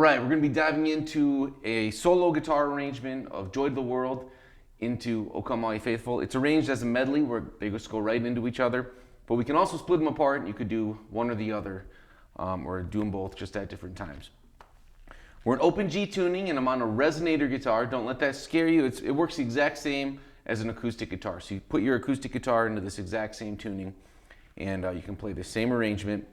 right, we're going to be diving into a solo guitar arrangement of Joy to the World into O Come All Ye Faithful. It's arranged as a medley where they just go right into each other, but we can also split them apart. You could do one or the other, or do them both just at different times. We're in open G tuning, and I'm on a resonator guitar. Don't let that scare you. It works the exact same as an acoustic guitar. So you put your acoustic guitar into this exact same tuning, and you can play the same arrangement.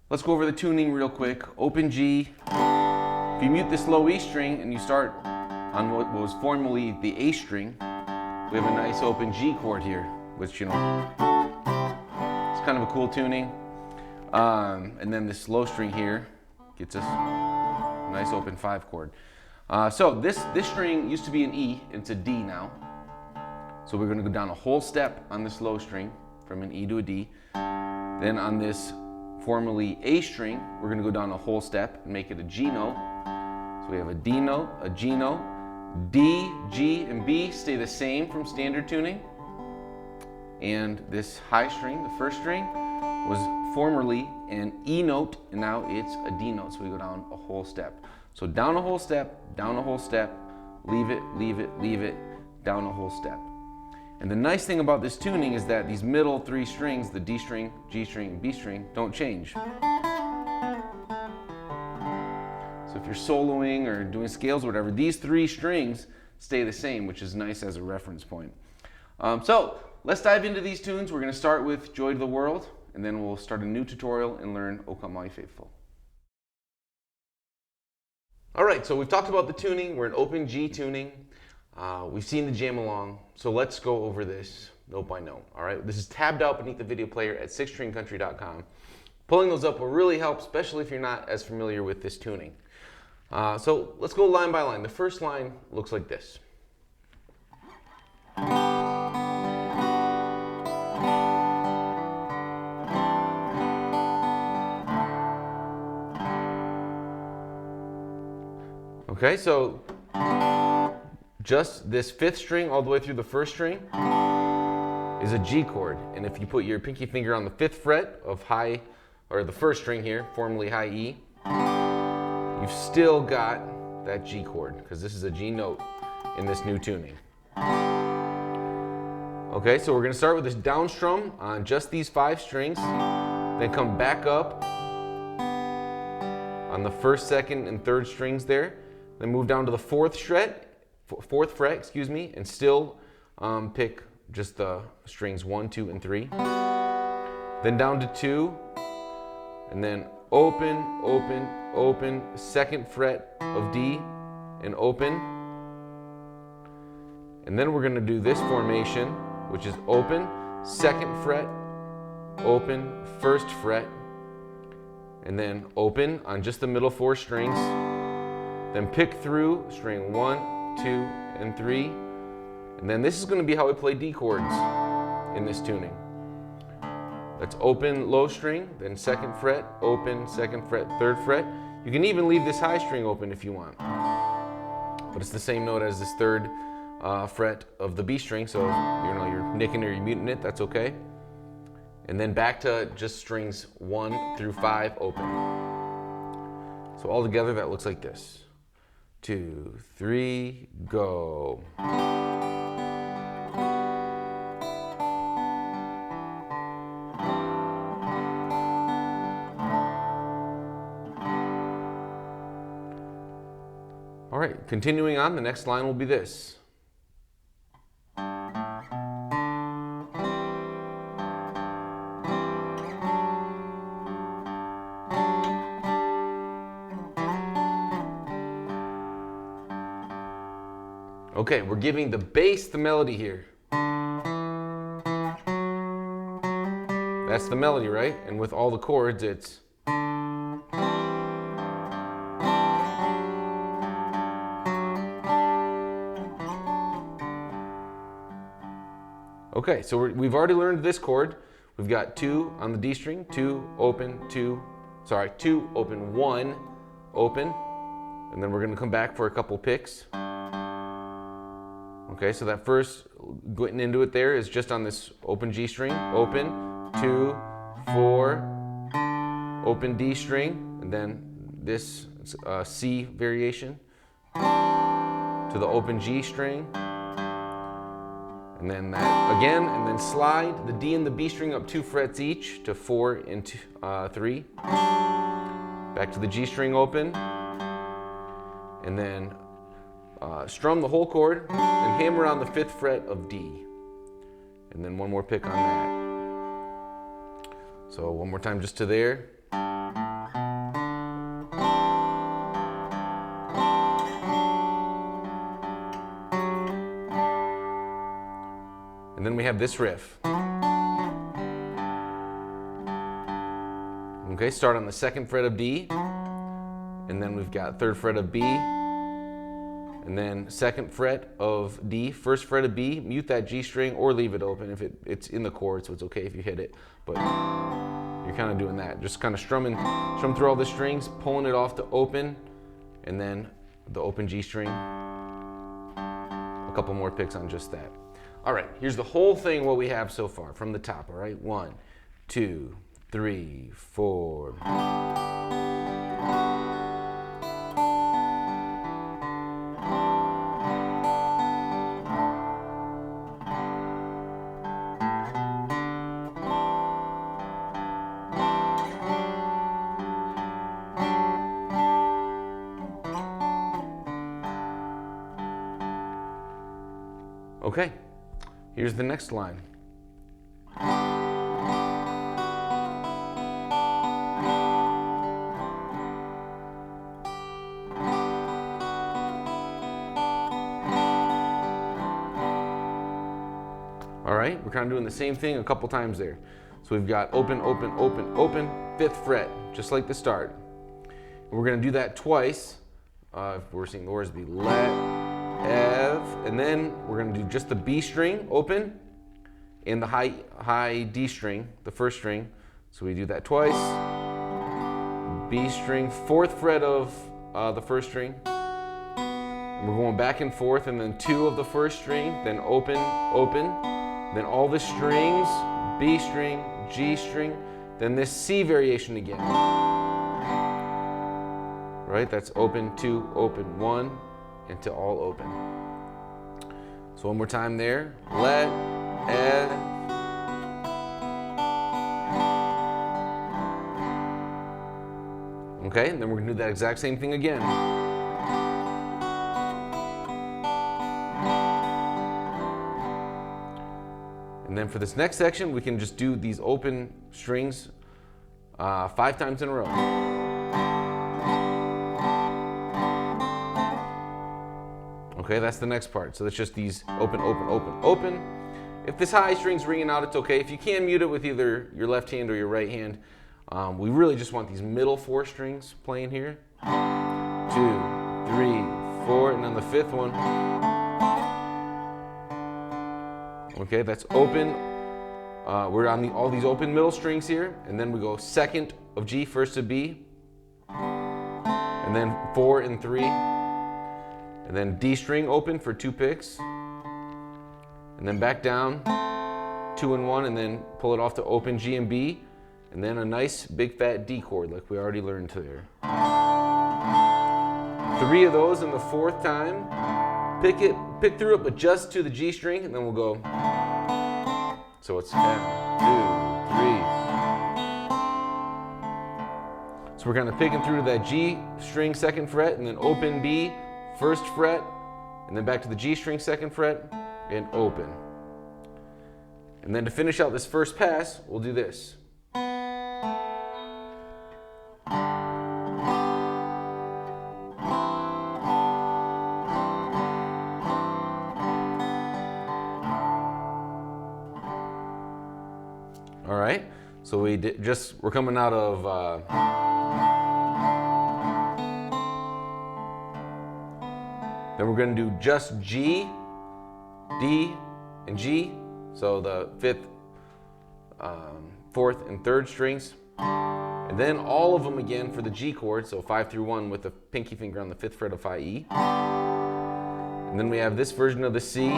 Let's go over the tuning real quick. Open G. If you mute this low E string and you start on what was formerly the A string, we have a nice open G chord here, which, you know, it's kind of a cool tuning. And then this low string here gets us a nice open 5 chord. So this string used to be an E, it's a D now. So we're going to go down a whole step on this low string from an E to a D. Then on this formerly A string, we're going to go down a whole step and make it a G note. So we have a D note, a G note, D, G, and B stay the same from standard tuning. And this high string, the first string, was formerly an E note, and now it's a D note. So we go down a whole step. So down a whole step, down a whole step, leave it, leave it, leave it, down a whole step. And the nice thing about this tuning is that these middle 3 strings, the D string, G string, and B string, don't change. So if you're soloing or doing scales or whatever, these 3 strings stay the same, which is nice as a reference point. So let's dive into these tunes. We're going to start with Joy to the World, and then we'll start a new tutorial and learn O Come All Ye Faithful. All right, so we've talked about the tuning. We're in open G tuning. We've seen the jam along, so let's go over this note by note. All right, this is tabbed out beneath the video player at sixstringcountry.com. Pulling those up will really help, especially if you're not as familiar with this tuning. So let's go line by line. The first line looks like this. Okay, so just this 5th string all the way through the 1st string is a G chord. And if you put your pinky finger on the 5th fret of high, or the 1st string here, formerly high E, you've still got that G chord, because this is a G note in this new tuning. Okay, so we're going to start with this down strum on just these 5 strings, then come back up on the 1st, 2nd, and 3rd strings there, then move down to the 4th fret, and still pick just the strings 1, 2, and 3. Then down to 2, and then open, open, open, 2nd fret of D, and open. And then we're going to do this formation, which is open, 2nd fret, open, 1st fret, and then open on just the middle 4 strings. Then pick through string 1, 2, and 3. And then this is going to be how we play D chords in this tuning. That's open low string, then 2nd fret, open, 2nd fret, 3rd fret. You can even leave this high string open if you want. But it's the same note as this 3rd fret of the B string, so you're nicking or you're muting it, that's okay. And then back to just strings 1 through 5 open. So all together that looks like this. 2, 3, go. All right, continuing on, the next line will be this. Okay, we're giving the bass the melody here. That's the melody, right? And with all the chords, it's... Okay, so we've already learned this chord. We've got 2 on the D string, 2, open, 2, 2, open, 1, open, and then we're going to come back for a couple picks. Okay, so that first getting into it there is just on this open G string, open, 2, 4, open D string, and then this C variation to the open G string, and then that again, and then slide the D and the B string up 2 frets each to 4 and 3. Back to the G string open, and then strum the whole chord and hammer on the 5th fret of D, and then one more pick on that. So one more time just to there. And then we have this riff. Okay, start on the 2nd fret of D, and then we've got 3rd fret of B, and then 2nd fret of D, 1st fret of B, mute that G string or leave it open if it's in the chord, so it's okay if you hit it, but you're kind of doing that. Just kind of strum through all the strings, pulling it off to open, and then the open G string. A couple more picks on just that. All right, here's the whole thing, what we have so far from the top, all right? 1, 2, 3, 4. Okay, here's the next line. All right, we're kind of doing the same thing a couple times there. So we've got open, open, open, open, 5th fret, just like the start. And we're going to do that twice. If we're seeing the words, be let, F, and then we're going to do just the B string open and the high D string, the 1st string. So we do that twice. B string, 4th fret of the 1st string. And we're going back and forth, and then 2 of the 1st string, then open, open. Then all the strings, B string, G string, then this C variation again. Right, that's open, 2, open, 1, into all open. So one more time there. Let, F. Okay, and then we're gonna do that exact same thing again. And then for this next section, we can just do these open strings 5 times in a row. Okay, that's the next part. So that's just these open, open, open, open. If this high string's ringing out, it's okay. If you can, mute it with either your left hand or your right hand. We really just want these middle 4 strings playing here. 2, 3, 4, and then the 5th one. Okay, that's open. We're on all these open middle strings here, and then we go 2nd of G, 1st of B, and then 4 and 3, and then D string open for 2 picks, and then back down 2 and 1, and then pull it off to open G and B, and then a nice big fat D chord like we already learned there. 3 of those in the 4th time. Pick through it, but just to the G string, and then we'll go. So it's 1, 2, 3. So we're kind of picking through to that G string 2nd fret, and then open B 1st fret, and then back to the G string 2nd fret, and open. And then to finish out this first pass, we'll do this. All right, so we're coming out of then we're going to do just G, D, and G. So the 5th, 4th, and 3rd strings. And then all of them again for the G chord, so 5 through 1 with the pinky finger on the 5th fret of high E. And then we have this version of the C,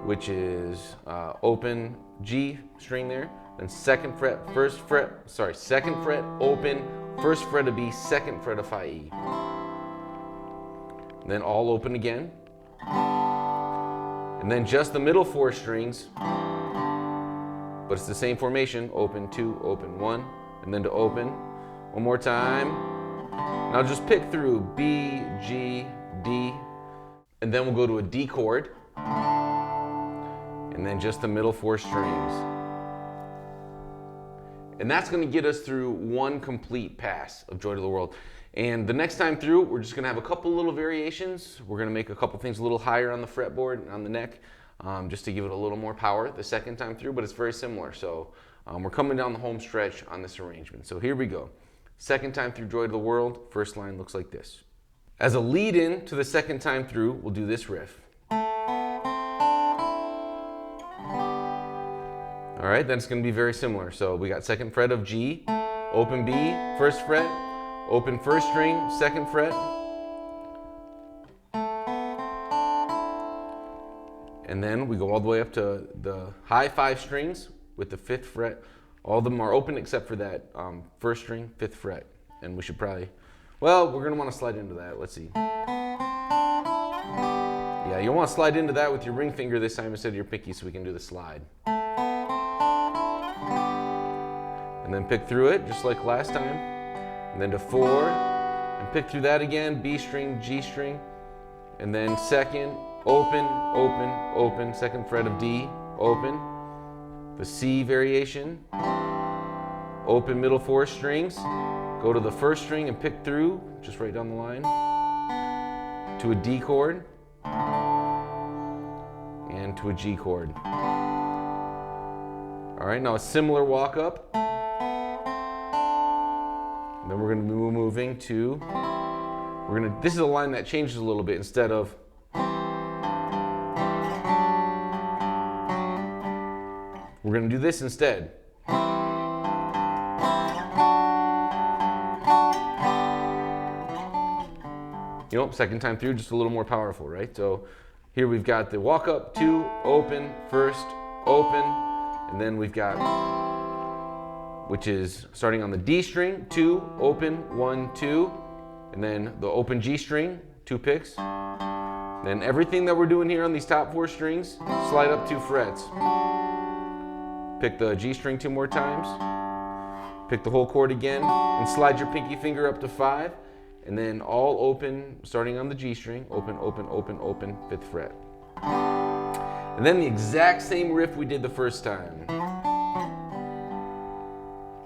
which is open G string there, then 2nd fret, 2nd fret, open, first fret of B, second fret of Phi E. And then all open again. And then just the middle 4 strings, but it's the same formation, open 2, open 1, and then to open. One more time. Now just pick through B, G, D, and then we'll go to a D chord, and then just the middle 4 strings. And that's going to get us through one complete pass of Joy to the World. And the next time through, we're just going to have a couple little variations. We're going to make a couple things a little higher on the fretboard and on the neck, just to give it a little more power the second time through, but it's very similar. So we're coming down the home stretch on this arrangement. So here we go. Second time through Joy to the World, first line looks like this. As a lead in to the second time through, we'll do this riff. All right, then it's going to be very similar. So we got second fret of G, open B, first fret, open first string, second fret, and then we go all the way up to the high 5 strings with the 5th fret. All of them are open except for that first string, 5th fret. And we should probably, well, we're going to want to slide into that. Let's see. Yeah, you'll want to slide into that with your ring finger this time instead of your pinky so we can do the slide. And then pick through it just like last time. And then to 4, and pick through that again, B string, G string, and then second, open, open, open, second fret of D, open, the C variation, open middle 4 strings, go to the first string and pick through, just right down the line, to a D chord, and to a G chord. All right, now a similar walk up. Then we're going to be moving to, this is a line that changes a little bit. Instead of, we're going to do this instead. You know, second time through, just a little more powerful, right? So here we've got the walk up, 2, open, first, open, and then we've got, which is starting on the D string, 2, open, 1, 2, and then the open G string, 2 picks. Then everything that we're doing here on these top 4 strings, slide up 2 frets. Pick the G string 2 more times, pick the whole chord again, and slide your pinky finger up to 5, and then all open, starting on the G string, open, open, open, open, 5th fret. And then the exact same riff we did the first time.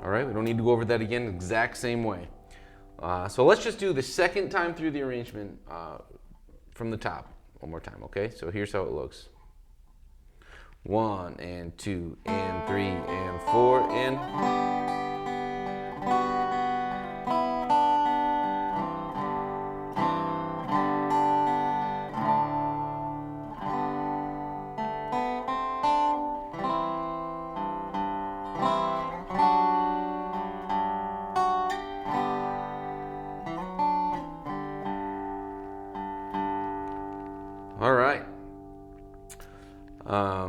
All right, we don't need to go over that again, exact same way. So let's just do the second time through the arrangement from the top one more time, okay? So here's how it looks. 1 and 2 and 3 and 4 and... All right.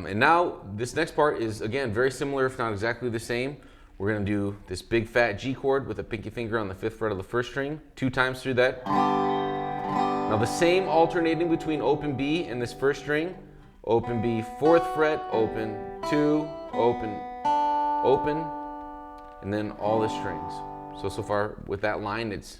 And now this next part is, again, very similar, if not exactly the same. We're going to do this big fat G chord with a pinky finger on the 5th fret of the first string, 2 times through that. Now the same alternating between open B and this first string. Open B, 4th fret, open, 2, open, open, and then all the strings. So far with that line, it's...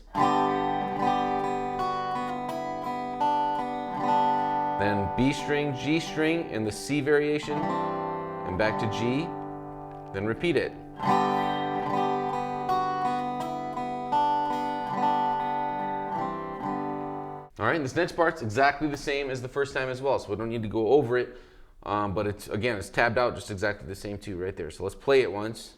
Then B string, G string, and the C variation, and back to G, then repeat it. All right, and this next part's exactly the same as the first time as well, so we don't need to go over it, but it's, again, it's tabbed out just exactly the same too right there. So let's play it once.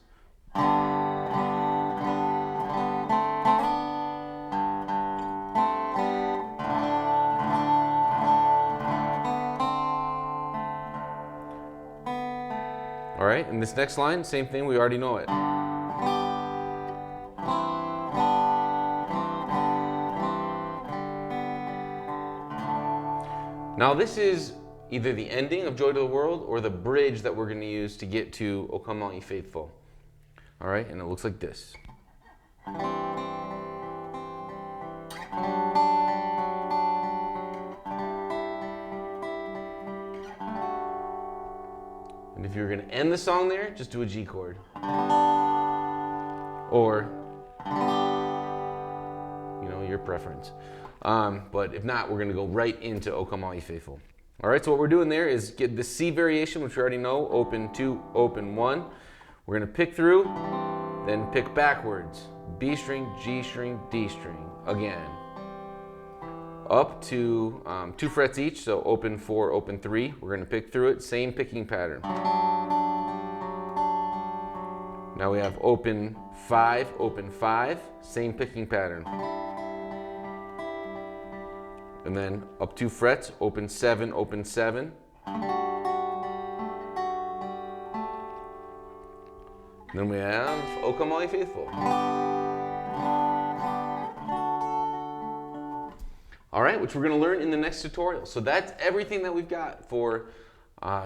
All right, and this next line, same thing, we already know it. Now this is either the ending of Joy to the World or the bridge that we're going to use to get to O Come All Ye Faithful. All right, and it looks like this. And if you're going to end the song there, just do a G chord. Or, you know, your preference. But if not, we're going to go right into O Come All Ye Faithful. All right, so what we're doing there is get the C variation, which we already know, open 2, open 1. We're going to pick through, then pick backwards. B string, G string, D string. Again. Up to 2 frets each, so open 4, open 3. We're going to pick through it, same picking pattern. Now we have open 5, same picking pattern. And then up 2 frets, open 7, open 7. And then we have O Come All Ye Faithful. All right, which we're going to learn in the next tutorial. So that's everything that we've got for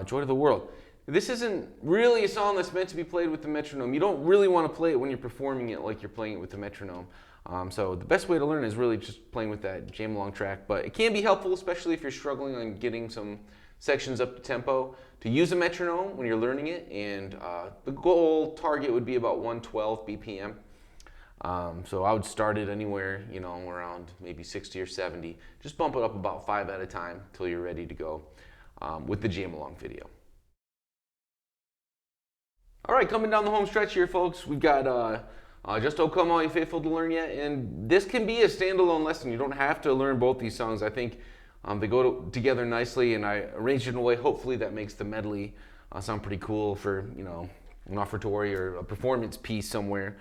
Joy to the World. This isn't really a song that's meant to be played with the metronome. You don't really want to play it when you're performing it like you're playing it with the metronome. So the best way to learn is really just playing with that jam along track. But it can be helpful, especially if you're struggling on getting some sections up to tempo, to use a metronome when you're learning it. And the goal target would be about 112 BPM. So I would start it anywhere, you know, around maybe 60 or 70. Just bump it up about 5 at a time until you're ready to go with the jam along video. All right, coming down the home stretch here, folks, we've got just O Come All Ye Faithful to learn yet, and this can be a standalone lesson. You don't have to learn both these songs. I think they go together nicely, and I arranged it in a way, hopefully, that makes the medley sound pretty cool for, you know, an offertory or a performance piece somewhere.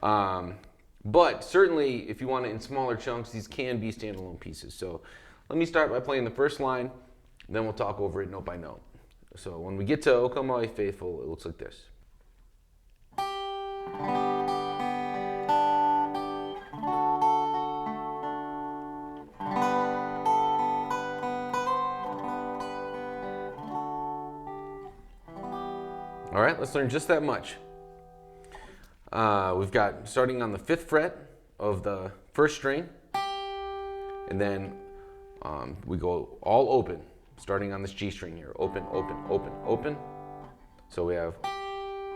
But certainly, if you want it in smaller chunks, these can be standalone pieces. So let me start by playing the first line, then we'll talk over it note by note. So when we get to O Come All Ye Faithful, it looks like this. All right, let's learn just that much. We've got starting on the 5th fret of the 1st string, and then we go all open, starting on this G string here. Open, open, open, open. So we have,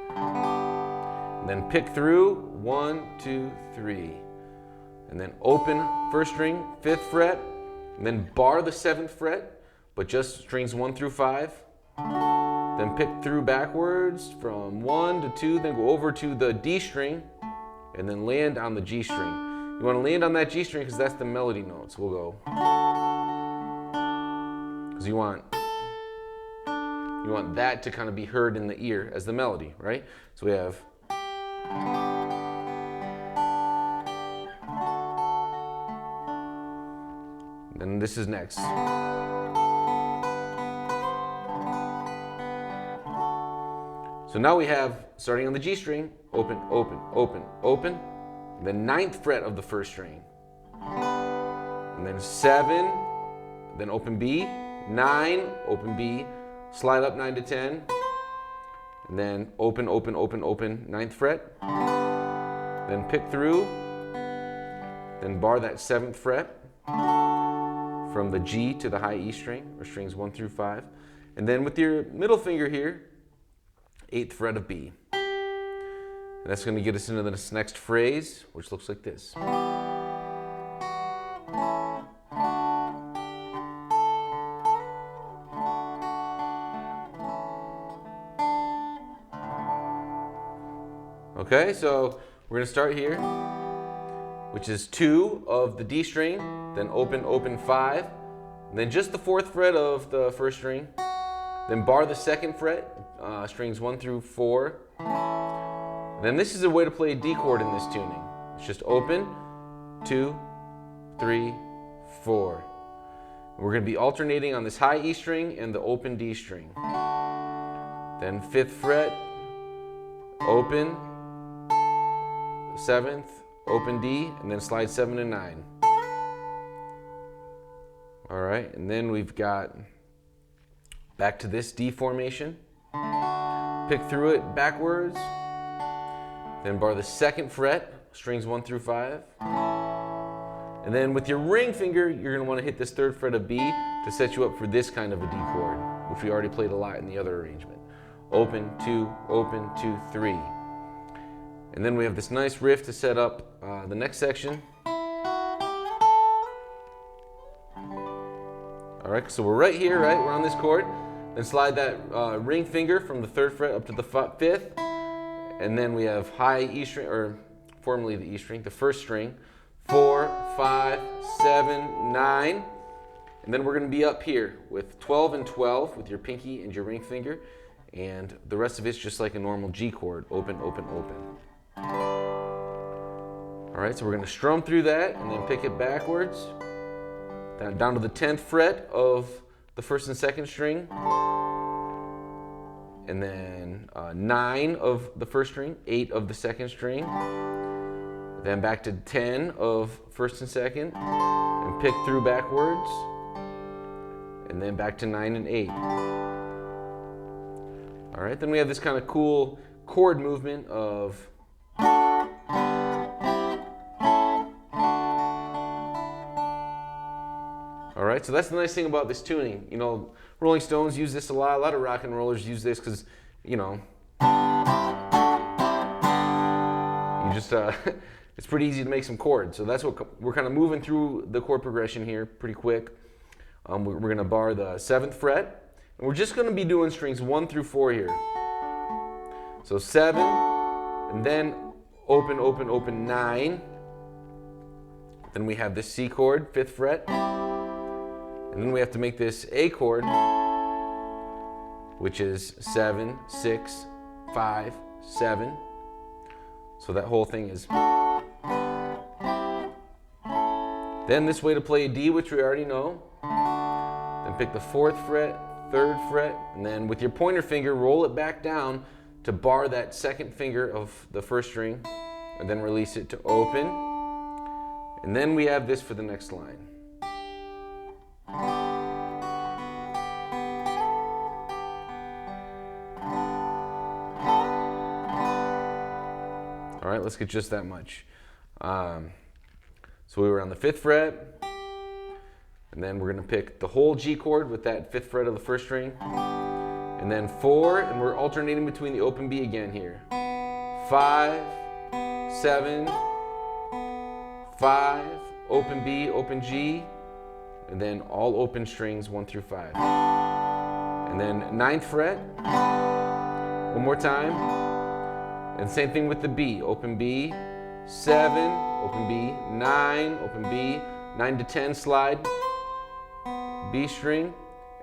and then pick through 1, 2, 3, and then open 1st string, 5th fret, and then bar the 7th fret, but just strings 1 through 5. Then pick through backwards from 1 to 2, then go over to the D string, and then land on the G string. You want to land on that G string because that's the melody notes. We'll go. Because you want that to kind of be heard in the ear as the melody, right? So we have. And this is next. So now we have, starting on the G string, open, open, open, open, the 9th fret of the 1st string, and then 7, then open B, 9, open B, slide up 9 to 10, and then open, open, open, open, 9th fret, then pick through, then bar that 7th fret from the G to the high E string, or strings 1 through 5, and then with your middle finger here, 8th fret of B. And that's going to get us into this next phrase, which looks like this. Okay, so we're going to start here, which is 2 of the D string, then open, open 5, and then just the 4th fret of the 1st string, then bar the 2nd fret, strings 1 through 4. And then this is a way to play a D chord in this tuning. It's just open, 2, 3, 4. And we're going to be alternating on this high E string and the open D string. Then 5th fret, open, 7th, open D, and then slide 7 and 9. All right, and then we've got back to this D formation, pick through it backwards, then bar the 2nd fret strings 1 through 5. And then with your ring finger, you're going to want to hit this 3rd fret of B to set you up for this kind of a D chord, which we already played a lot in the other arrangement. Open, 2, open, 2, 3. And then we have this nice riff to set up the next section. All right, so we're right here, right? We're on this chord. Then slide that ring finger from the 3rd fret up to the 5th. And then we have high E string, or formerly the E string, the 1st string. 4, 5, 7, 9. And then we're going to be up here with 12 and 12 with your pinky and your ring finger. And the rest of it's just like a normal G chord. Open, open, open. All right, so we're going to strum through that and then pick it backwards. Down to the 10th fret of the 1st and 2nd string. And then 9 of the 1st string, 8 of the 2nd string. Then back to 10 of 1st and 2nd. And pick through backwards. And then back to 9 and 8. All right, then we have this kind of cool chord movement of all right, so that's the nice thing about this tuning. You know, Rolling Stones use this a lot of rock and rollers use this because, you know, you just, it's pretty easy to make some chords. So that's what we're kind of moving through the chord progression here pretty quick. We're going to bar the 7th fret, and we're just going to be doing strings 1 through 4 here. So 7, and then open, open, open, 9. Then we have this C chord, 5th fret. And then we have to make this A chord, which is 7, 6, 5, 7. So that whole thing is. Then this way to play a D, which we already know. Then pick the 4th fret, 3rd fret, and then with your pointer finger, roll it back down to bar that 2nd finger of the 1st string, and then release it to open. And then we have this for the next line. All right, let's get just that much. So we were on the 5th fret, and then we're going to pick the whole G chord with that 5th fret of the 1st string, and then 4, and we're alternating between the open B again here. 5, 7, 5, open B, open G, and then all open strings 1 through 5. And then 9th fret, one more time, and same thing with the B, open B, 7, open B, 9, open B, 9 to 10 slide, B string,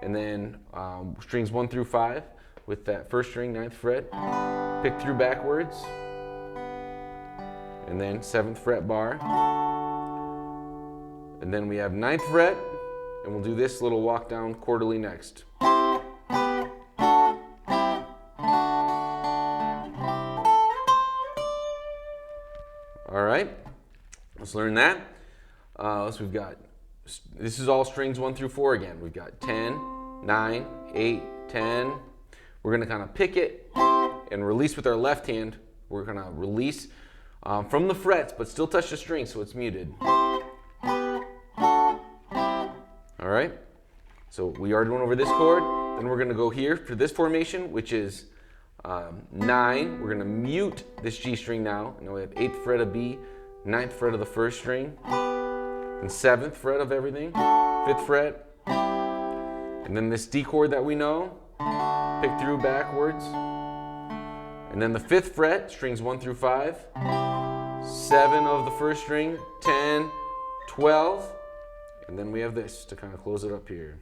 and then strings 1 through 5 with that 1st string, 9th fret, pick through backwards, and then 7th fret bar, and then we have 9th fret, and we'll do this little walk down quarterly next. All right, let's learn that. So we've got, this is all strings 1 through 4 again. We've got 10, 9, 8, 10. We're gonna kind of pick it and release with our left hand. We're gonna release from the frets, but still touch the string so it's muted. All right, so we already went over this chord. Then we're gonna go here for this formation, which is 9. We're gonna mute this G string now. Now we have 8th fret of B, 9th fret of the 1st string, and 7th fret of everything, 5th fret, and then this D chord that we know, pick through backwards, and then the 5th fret, strings 1 through 5, 7 of the 1st string, 10, 12, and then we have this to kind of close it up here.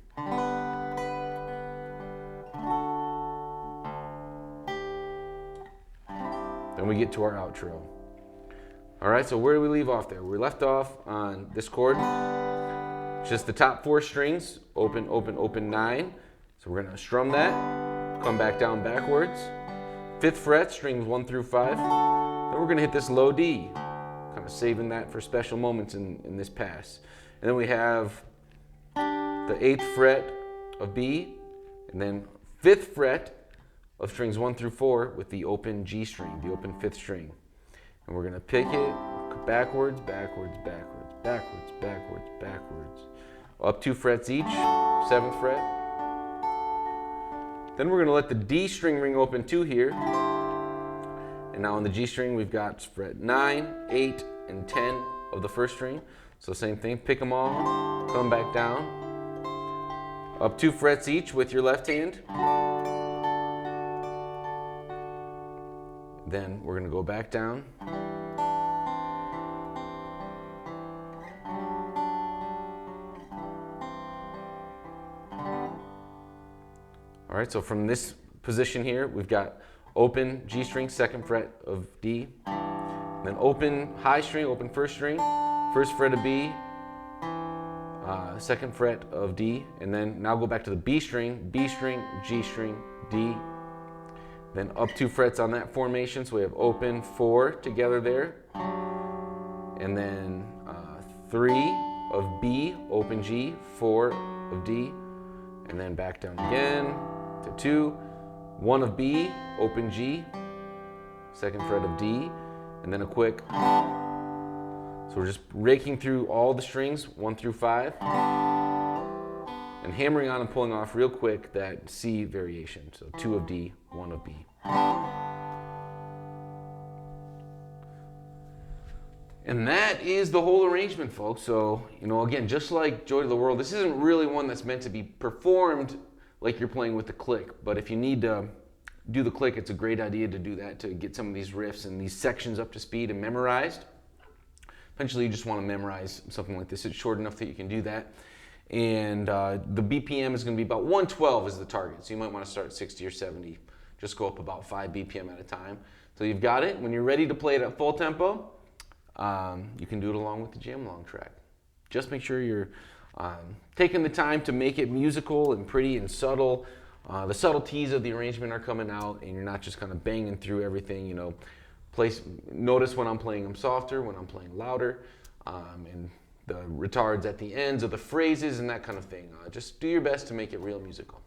Then we get to our outro. All right, so where do we leave off there? We left off on this chord, just the top 4 strings, open, open, open, 9. So we're gonna strum that, come back down backwards. 5th fret, strings 1 through 5. Then we're gonna hit this low D, kind of saving that for special moments in this pass. And then we have the 8th fret of B, and then 5th fret of strings 1 through 4 with the open G string, the open 5th string. And we're gonna pick it, backwards, backwards, backwards, backwards, backwards, backwards. Up 2 frets each, 7th fret. Then we're going to let the D string ring open 2 here. And now on the G string, we've got fret 9, 8, and 10 of the first string. So same thing, pick them all, come back down. Up 2 frets each with your left hand. Then we're going to go back down. All right, so from this position here, we've got open G string, 2nd fret of D, then open high string, open 1st string, 1st fret of B, 2nd fret of D, and then now go back to the B string, G string, D, then up 2 frets on that formation, so we have open 4 together there, and then 3 of B, open G, 4 of D, and then back down again to 2, 1 of B, open G, 2nd fret of D, and then a quick. So we're just raking through all the strings, 1 through 5, and hammering on and pulling off real quick that C variation. So 2 of D, 1 of B. And that is the whole arrangement, folks. So, again, just like Joy to the World, this isn't really one that's meant to be performed like you're playing with the click. But if you need to do the click, it's a great idea to do that to get some of these riffs and these sections up to speed and memorized. Eventually, you just want to memorize something like this. It's short enough that you can do that. And the BPM is going to be about 112 is the target. So you might want to start at 60 or 70. Just go up about 5 BPM at a time. So you've got it. When you're ready to play it at full tempo, you can do it along with the jam along track. Just make sure you're taking the time to make it musical and pretty and subtle. The subtleties of the arrangement are coming out, and you're not just kind of banging through everything. Notice when I'm playing them softer, when I'm playing louder, and the retards at the ends of the phrases and that kind of thing. Just do your best to make it real musical.